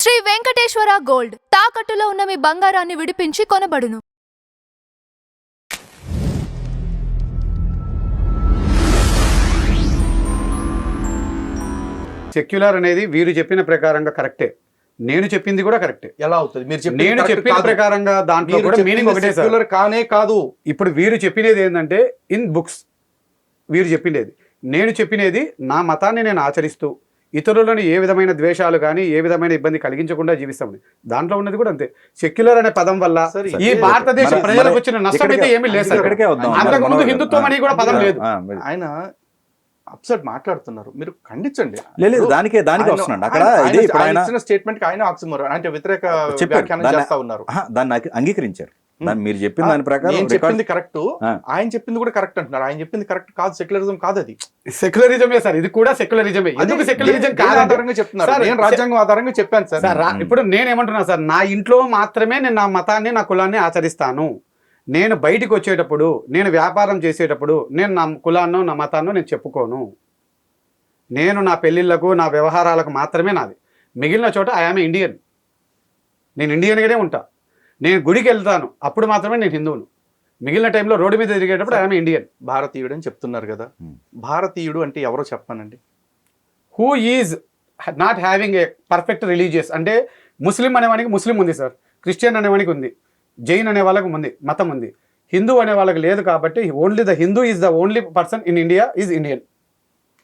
Shri Venkateswara gold తాకట్టులో ఉన్న మీ బంగారాన్ని విడిపించి కొనబడును. సెక్యులర్ అనేది వీరు చెప్పిన ప్రకారంగా కరెక్టే, నేను చెప్పింది కూడా కరెక్టే. ఎలా అవుతుంది? మీరు నేను చెప్పిన ప్రకారంగా దాంట్లో కూడా మీనింగ్ ఒకటే సార్. సెక్యులర్ కానే కాదు. ఇప్పుడు వీరు చెప్పినది ఏంటంటే ఇన్ బుక్స్ వీరు చెప్పినది, నేను చెప్పినది నా మతాన్ని నేను ఆచరిస్తూ ఇతరులను ఏ విధమైన ద్వేషాలు కానీ ఏ విధమైన ఇబ్బంది కలిగించకుండా జీవిస్తాం. దాంట్లో ఉన్నది కూడా అంతే. సెక్యులర్ అనే పదం వల్ల ఈ భారతదేశ ప్రజలకు వచ్చిన నష్టం అయితే ఏమీ లేదు సార్. అంతకుముందు హిందుత్వం అని కూడా పదం లేదు. ఆయన అప్సెట్ మాట్లాడుతున్నారు, మీరు ఖండించండి. లేదు దానికే వస్తున్నాడు అక్కడ. ఇది ఇప్పుడు ఆయన ఇచ్చిన స్టేట్మెంట్ కి ఆయన ఆక్సిమోరన్ అంటే వ్యతిరేక వ్యాఖ్యానం చేస్తా ఉన్నారు. దాన్ని అంగీకరించారు. మీరు చెప్పిన దాని ప్రకారం నేను చెప్పింది కరెక్ట్, ఆయన చెప్పింది కూడా కరెక్ట్ అంటున్నారు. ఆయన చెప్పింది కరెక్ట్ కాదు, సెక్యులరిజం కాదు, అది సెక్యులరిజమే సార్. ఇది కూడా సెక్యులరిజమే. ఎందుకు సెక్యులరిజం ఆధారంగా చెప్తున్నారు? నేను రాజ్యాంగం ఆధారంగా చెప్పాను సార్. ఇప్పుడు నేనేమంటున్నా సార్, నా ఇంట్లో మాత్రమే నేను నా మతాన్ని నా కులాన్ని ఆచరిస్తాను. నేను బయటికి వచ్చేటప్పుడు, నేను వ్యాపారం చేసేటప్పుడు నేను నా కులాన్నో నా మతాన్నో నేను చెప్పుకోను. నేను నా పెళ్ళిళ్ళకు నా వ్యవహారాలకు మాత్రమే నాది. మిగిలిన చోట ఐఆమ్ ఇండియన్, నేను ఇండియన్గానే ఉంటా. నేను గుడికి వెళ్తాను అప్పుడు మాత్రమే నేను హిందువును. మిగిలిన టైంలో రోడ్డు మీద తిరిగేటప్పుడు ఐఆమ్ ఇండియన్. భారతీయుడు అని చెప్తున్నారు కదా, భారతీయుడు అంటే ఎవరో చెప్పానండి. Who is not having a perfect religious. అంటే ముస్లిం అనేవానికి ముస్లిం ఉంది సార్, క్రిస్టియన్ అనేవానికి ఉంది, జైన్ అనే వాళ్ళకు ఉంది, మతం ఉంది. హిందూ అనే వాళ్ళకి లేదు. కాబట్టి only the Hindu is the only person in India is Indian.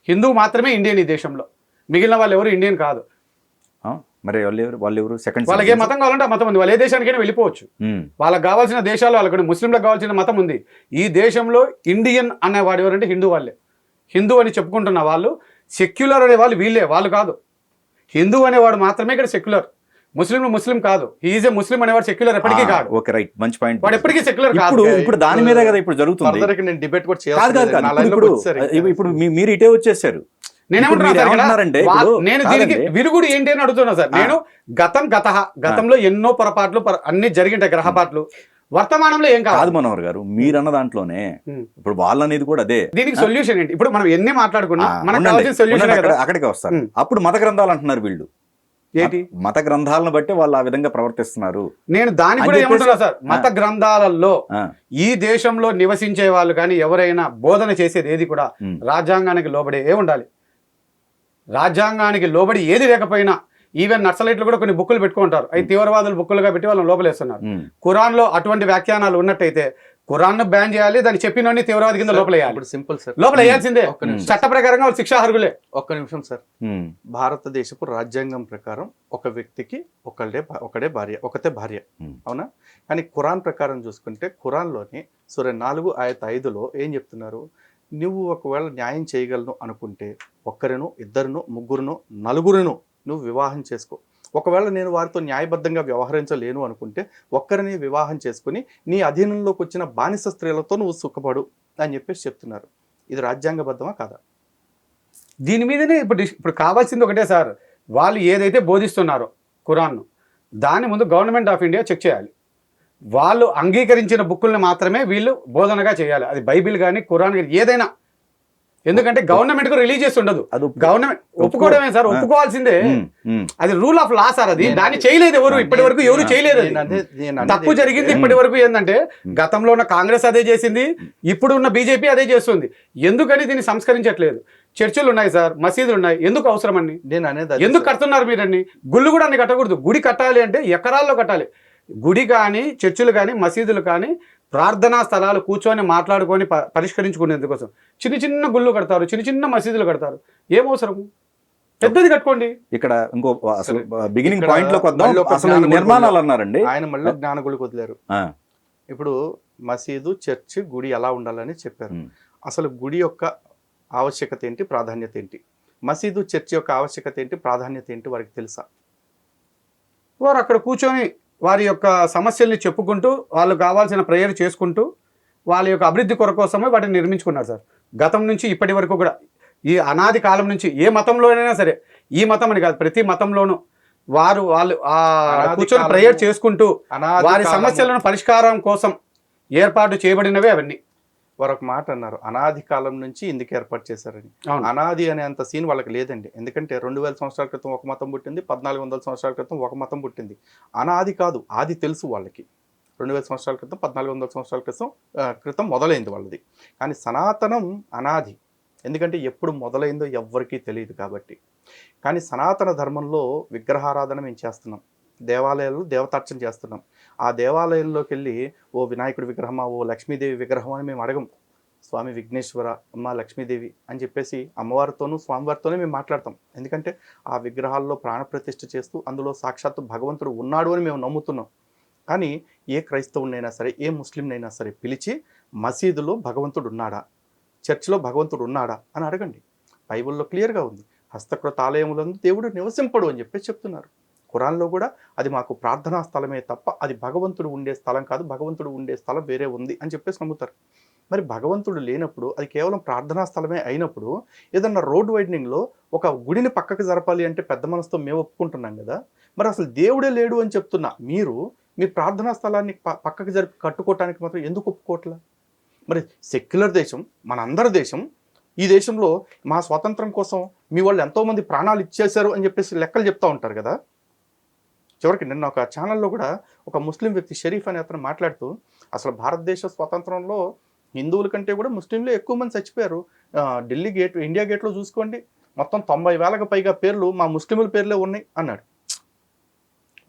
Hindu మాత్రమే ఇండియన్ ఈ దేశంలో, మిగిలిన వాళ్ళు ఎవరు ఇండియన్ కాదు. మరి వాళ్ళు ఎవరు సెకండ్? వాళ్ళకి ఏ మతం కావాలంటే ఆ మతం ఉంది, వాళ్ళు ఏ దేశానికైనా వెళ్ళిపోవచ్చు. వాళ్ళకి కావాల్సిన దేశాలు వాళ్ళకి, ముస్లింలకు కావాల్సిన మతం ఉంది. ఈ దేశంలో ఇండియన్ అనేవాడు ఎవరంటే హిందూ వాళ్ళే. హిందూ అని చెప్పుకుంటున్న వాళ్ళు, సెక్యులర్ అనే వాళ్ళు వీళ్ళే, వాళ్ళు కాదు. హిందూ అనేవాడు మాత్రమే ఇక్కడ సెక్యులర్. ముస్లిం కాదు. ఈజ్ ఏ ముస్లిం అనేవాడు సెక్యులర్ ఎప్పటికీ కాదు. ఓకే, రైట్, మంచి పాయింట్. వాడు ఎప్పటికీ సెక్యులర్ కాదు. ఇప్పుడు దాని మీద కదా ఇప్పుడు జరుగుతుంది. నేను డిబేట్ కూడా ఇప్పుడు మీరు ఇటే వచ్చేసారు. నేనేమంటున్నానంటే నేను దీనికి విరుగుడు ఏంటి అని అడుగుతున్నా సార్. నేను గతంలో ఎన్నో పొరపాట్లు అన్ని జరిగింటాయి, గ్రహపాట్లు. వర్తమానంలో ఏం కాదు మనోహర్ గారు, మీరన్న దాంట్లోనే ఇప్పుడు వాళ్ళనేది కూడా అదే. దీనికి సొల్యూషన్ ఏంటి? ఇప్పుడు మనం ఎన్ని మాట్లాడుకున్నా మనకు కావాల్సిన సొల్యూషన్ అక్కడికే వస్తారు. అప్పుడు మత గ్రంథాలు అంటున్నారు వీళ్ళు. ఏంటి మత గ్రంథాలను బట్టి వాళ్ళు ఆ విధంగా ప్రవర్తిస్తున్నారు. నేను దాని కూడా ఏమంటున్నా సార్, మత గ్రంథాలలో ఈ దేశంలో నివసించే వాళ్ళు కానీ ఎవరైనా బోధన చేసేది ఏది కూడా రాజ్యాంగానికి లోబడే ఉండాలి. రాజ్యాంగానికి లోబడి ఏది లేకపోయినా, ఈవెన్ నక్సలైట్లు కూడా కొన్ని బుక్కులు పెట్టుకుంటారు, అవి తీవ్రవాదులు బుక్కులుగా పెట్టి వాళ్ళని లోపలేస్తున్నారు. ఖురాన్లో అటువంటి వ్యాఖ్యానాలు ఉన్నట్టయితే ఖురాన్ బ్యాన్ చేయాలి, దాన్ని చెప్పినోని తీవ్రవాది కింద లోపలేయాలి. సింపుల్ సార్, లోపల వేయాల్సిందే. చట్ట ప్రకారంగా వాళ్ళు శిక్షార్హులే. ఒక్క నిమిషం సార్. భారతదేశపు రాజ్యాంగం ప్రకారం ఒక వ్యక్తికి ఒకతే భార్య, అవునా? కానీ ఖురాన్ ప్రకారం చూసుకుంటే ఖురాన్లోని సూర 4:5 ఏం చెప్తున్నారు? నువ్వు ఒకవేళ న్యాయం చేయగలను అనుకుంటే ఒక్కరిను, ఇద్దరును, ముగ్గురును, నలుగురును నువ్వు వివాహం చేసుకో. ఒకవేళ నేను వారితో న్యాయబద్ధంగా వ్యవహరించలేను అనుకుంటే ఒక్కరిని వివాహం చేసుకుని నీ అధీనంలోకి వచ్చిన బానిస స్త్రీలతో నువ్వు సుఖపడు అని చెప్పేసి చెప్తున్నారు. ఇది రాజ్యాంగబద్ధమా కాదా? దీని మీదనే ఇప్పుడు కావాల్సింది ఒకటే సార్, వాళ్ళు ఏదైతే బోధిస్తున్నారో ఖురాన్ను, దాని ముందు గవర్నమెంట్ ఆఫ్ ఇండియా చెక్ చేయాలి. వాళ్ళు అంగీకరించిన బుక్కుల్ని మాత్రమే వీళ్ళు బోధనగా చేయాలి. అది బైబిల్ కానీ ఖురాన్ కానీ ఏదైనా. ఎందుకంటే గవర్నమెంట్ కు రిలీజియస్ ఉండదు, గవర్నమెంట్ ఒప్పుకోవడమే సార్, ఒప్పుకోవాల్సిందే. అది రూల్ ఆఫ్ లా సార్. అది దాన్ని చేయలేదు ఎవరు, ఇప్పటి వరకు ఎవరు చేయలేదు. తప్పు జరిగింది ఇప్పటి వరకు. ఏంటంటే గతంలో ఉన్న కాంగ్రెస్ అదే చేసింది, ఇప్పుడు ఉన్న బీజేపీ అదే చేస్తుంది. ఎందుకని దీన్ని సంస్కరించట్లేదు? చర్చిలు ఉన్నాయి సార్, మసీదులు ఉన్నాయి, ఎందుకు అవసరం అన్ని? ఎందుకు కడుతున్నారు మీరన్ని? గుళ్ళు కూడా అన్ని కట్టకూడదు. గుడి కట్టాలి అంటే ఎకరాల్లో కట్టాలి. గుడి కానీ, చర్చిలు కానీ, మసీదులు కానీ ప్రార్థనా స్థలాలు కూర్చొని మాట్లాడుకొని పరిష్కరించుకునేందుకోసం చిన్న చిన్న గుళ్ళు కడతారు, చిన్న చిన్న మసీదులు కడతారు. ఏమవసరము? పెద్దది కట్టుకోండి. ఇక్కడ ఇంకో అసలు బిగినింగ్ పాయింట్ లోకి వద్దాం. అసలు నిర్మాణాలు అన్నారండి ఆయన, మళ్ళీ జ్ఞానగుడికి వదిలేరు. ఇప్పుడు మసీదు, చర్చి, గుడి ఎలా ఉండాలని చెప్పారు. అసలు గుడి యొక్క ఆవశ్యకత ఏంటి, ప్రాధాన్యత ఏంటి? మసీదు, చర్చి యొక్క ఆవశ్యకత ఏంటి, ప్రాధాన్యత ఏంటి వారికి తెలుసా? వారు అక్కడ కూర్చొని వారి యొక్క సమస్యల్ని చెప్పుకుంటూ, వాళ్ళు కావాల్సిన ప్రేయర్ చేసుకుంటూ వాళ్ళ యొక్క అభివృద్ధి కోసమే వాటిని నిర్మించుకున్నారు సార్. గతం నుంచి ఇప్పటి వరకు కూడా, ఈ అనాది కాలం నుంచి ఏ మతంలోనైనా సరే, ఈ మతం అని కాదు, ప్రతి మతంలోనూ వాళ్ళు కూర్చొని ప్రేయర్ చేసుకుంటూ వారి సమస్యలను పరిష్కారం కోసం ఏర్పాటు చేయబడినవే అవన్నీ. వారు ఒక మాట అన్నారు, అనాది కాలం నుంచి ఇందుకు ఏర్పాటు చేశారని. అవును. అనాది అనే అంత సీన్ వాళ్ళకి లేదండి. ఎందుకంటే 2000 సంవత్సరాల క్రితం ఒక మతం పుట్టింది, 1400 సంవత్సరాల క్రితం ఒక మతం పుట్టింది. అనాది కాదు, ఆది తెలుసు వాళ్ళకి. 2000 సంవత్సరాల క్రితం, 1400 సంవత్సరాల క్రితం మొదలైంది వాళ్ళది. కానీ సనాతనం అనాది. ఎందుకంటే ఎప్పుడు మొదలైందో ఎవ్వరికీ తెలియదు కాబట్టి. కానీ సనాతన ధర్మంలో విగ్రహారాధన మేము చేస్తున్నాం, దేవాలయాలు దేవతార్చన చేస్తున్నాం. ఆ దేవాలయంలోకి వెళ్ళి ఓ వినాయకుడి విగ్రహమా, ఓ లక్ష్మీదేవి విగ్రహం అని మేము అడగం. స్వామి విఘ్నేశ్వర, అమ్మ లక్ష్మీదేవి అని చెప్పేసి అమ్మవారితోనూ స్వామివారితోనే మేము మాట్లాడతాం. ఎందుకంటే ఆ విగ్రహాల్లో ప్రాణప్రతిష్ఠ చేస్తూ అందులో సాక్షాత్తు భగవంతుడు ఉన్నాడు అని మేము నమ్ముతున్నాం. కానీ ఏ క్రైస్తవునైనా సరే, ఏ ముస్లింనైనా సరే పిలిచి మసీదులో భగవంతుడు ఉన్నాడా, చర్చిలో భగవంతుడు ఉన్నాడా అని అడగండి. బైబిల్లో క్లియర్గా ఉంది, హస్తకృత ఆలయములందు దేవుడు నివసింపడు అని చెప్పేసి చెప్తున్నారు. ఖురాన్లో కూడా అది మాకు ప్రార్థనా స్థలమే తప్ప అది భగవంతుడు ఉండే స్థలం కాదు, భగవంతుడు ఉండే స్థలం వేరే ఉంది అని చెప్పేసి నమ్ముతారు. మరి భగవంతుడు లేనప్పుడు, అది కేవలం ప్రార్థనా స్థలమే అయినప్పుడు, ఏదన్నా రోడ్ వైడనింగ్లో ఒక గుడిని పక్కకు జరపాలి అంటే పెద్ద మనసుతో మేము ఒప్పుకుంటున్నాం కదా. మరి అసలు దేవుడే లేడు అని చెప్తున్నా మీరు మీ ప్రార్థనా స్థలాన్ని పక్కకు జరిపి కట్టుకోవటానికి మాత్రం ఎందుకు ఒప్పుకోవట్లా? మరి సెక్యులర్ దేశం, మనందరి దేశం, ఈ దేశంలో మా స్వాతంత్రం కోసం మీ వాళ్ళు ఎంతోమంది ప్రాణాలు ఇచ్చేశారు అని చెప్పేసి లెక్కలు చెప్తూ ఉంటారు కదా. చివరికి నిన్న ఒక ఛానల్లో కూడా ఒక ముస్లిం వ్యక్తి షరీఫ్ అనే అతను మాట్లాడుతూ, అసలు భారతదేశ స్వాతంత్రంలో హిందువుల కంటే కూడా ముస్లింలు ఎక్కువ మంది చచ్చిపోయారు. ఢిల్లీ గేట్, ఇండియా గేట్లో చూసుకోండి, మొత్తం 90,000కు పైగా పేర్లు మా ముస్లింల పేర్లే ఉన్నాయి అన్నాడు.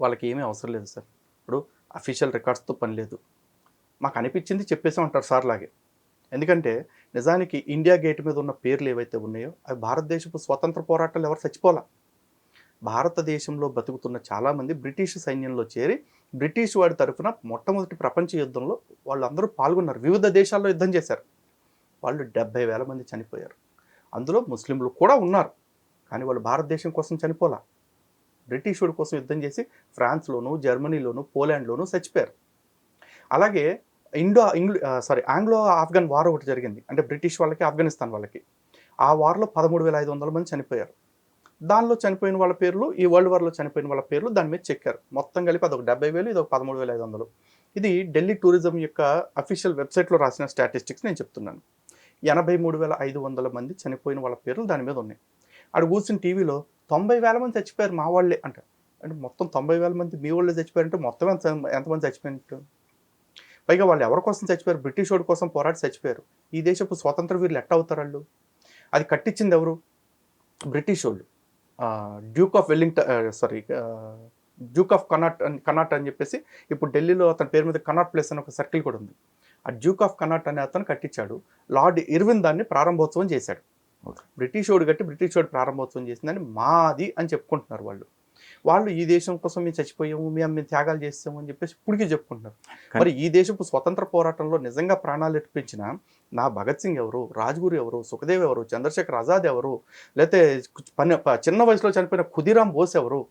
వాళ్ళకి ఏమీ అవసరం లేదు సార్. ఇప్పుడు అఫీషియల్ రికార్డ్స్తో పని లేదు, మాకు అనిపించింది చెప్పేసే ఉంటారు సార్ లాగే. ఎందుకంటే నిజానికి ఇండియా గేట్ మీద ఉన్న పేర్లు ఏవైతే ఉన్నాయో అవి భారతదేశపు స్వతంత్ర పోరాటాలు ఎవరు చచ్చిపోలా. భారతదేశంలో బతుకుతున్న చాలామంది బ్రిటిష్ సైన్యంలో చేరి బ్రిటిష్ వాడి తరఫున మొట్టమొదటి ప్రపంచ యుద్ధంలో వాళ్ళందరూ పాల్గొన్నారు. వివిధ దేశాల్లో యుద్ధం చేశారు. వాళ్ళు 70,000 మంది చనిపోయారు. అందులో ముస్లింలు కూడా ఉన్నారు. కానీ వాళ్ళు భారతదేశం కోసం చనిపోలా, బ్రిటిష్ వాడి కోసం యుద్ధం చేసి ఫ్రాన్స్లోను, జర్మనీలోను, పోలాండ్లోను చచ్చిపోయారు. అలాగే ఆంగ్లో ఆఫ్ఘన్ వార్ ఒకటి జరిగింది, అంటే బ్రిటిష్ వాళ్ళకి ఆఫ్ఘనిస్తాన్ వాళ్ళకి. ఆ వార్లో 13,500 మంది చనిపోయారు. దానిలో చనిపోయిన వాళ్ళ పేర్లు, ఈ వరల్డ్ వార్లో చనిపోయిన వాళ్ళ పేర్లు దాని మీద చెక్కారు. మొత్తం కలిపి అదొక 70,000, ఇది ఒక 13,500. ఇది ఢిల్లీ టూరిజం యొక్క అఫీషియల్ వెబ్సైట్లో రాసిన స్టాటిస్టిక్స్ నేను చెప్తున్నాను. 83,500 మంది చనిపోయిన వాళ్ళ పేర్లు దాని మీద ఉన్నాయి. అక్కడ కూర్చుని టీవీలో 90,000 మంది చచ్చిపోయారు మా వాళ్ళే అంటే మొత్తం 90,000 మంది మీ వాళ్ళే చచ్చిపోయారంటే మొత్తం ఎంతమంది చచ్చిపోయినట్టు? పైగా వాళ్ళు ఎవరి కోసం చచ్చిపోయారు? బ్రిటిష్ వాడి కోసం పోరాడి చచ్చిపోయారు. ఈ దేశపు స్వతంత్ర వీరులు ఎట్ట అవుతారు వాళ్ళు? అది కట్టించింది ఎవరు? బ్రిటిష్ వాళ్ళు. డ్యూక్ ఆఫ్ కనాట్ అని చెప్పేసి ఇప్పుడు ఢిల్లీలో అతని పేరు మీద కనాట్ ప్లేస్ అని ఒక సర్కిల్ కూడా ఉంది. ఆ డ్యూక్ ఆఫ్ కనాట్ అనే అతను కట్టించాడు. లార్డ్ ఇర్విన్ దాన్ని ప్రారంభోత్సవం చేశాడు. బ్రిటిష్ వాడు కట్టి బ్రిటిష్ వాడు ప్రారంభోత్సవం చేసిందని మాది అని చెప్పుకుంటున్నారు వాళ్ళు ఈ దేశం కోసం మేము చచ్చిపోయాము, మేము త్యాగాలు చేస్తాము అని చెప్పేసి ఇప్పటికీ చెప్పుకుంటున్నారు. మరి ఈ దేశపు స్వతంత్ర పోరాటంలో నిజంగా ప్రాణాలు అర్పించిన నా భగత్ సింగ్ ఎవరు, రాజ్గురు ఎవరు, సుఖదేవ్ ఎవరు, చంద్రశేఖర్ ఆజాద్ ఎవరు, లేకపోతే చిన్న వయసులో చనిపోయిన ఖుదీరామ్ బోస్ ఎవరు,